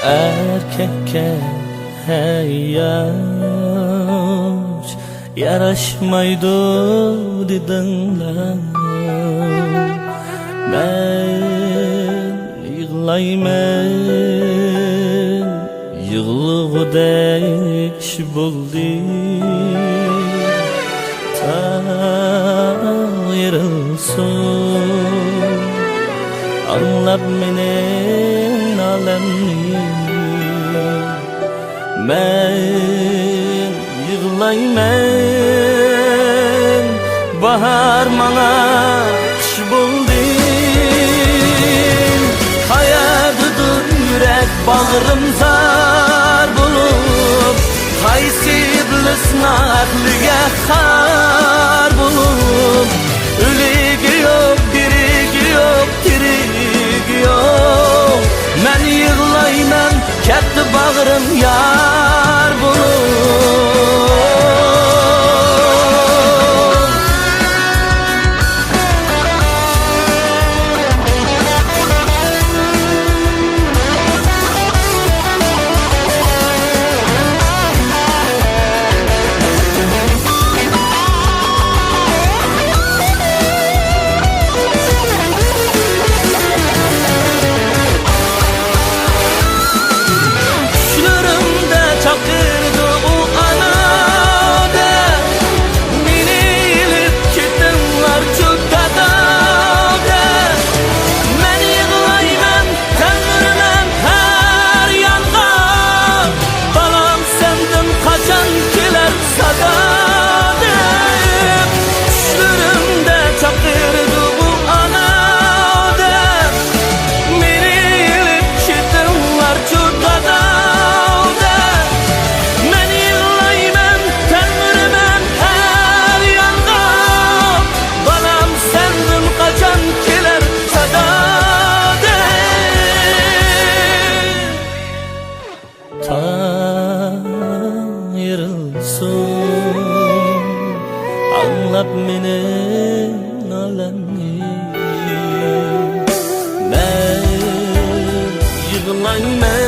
erkekке heyyaş yaraşmaydı dedinler. Ben yığlayman, yığlıgıdek buldu. Ta ayrılsın, anlap menin alemni. Ben yığlayman, bahar mana kış buldu. Hayatıdır yürek bağrım zar bulup, haysi iblisna aklıga xar bulup. Ölügi yok, dirigi yok, tirigi yok. Men yığlayman, ketdi bağrım yar bulup. Anlap menin alemni. Ben yığlayman,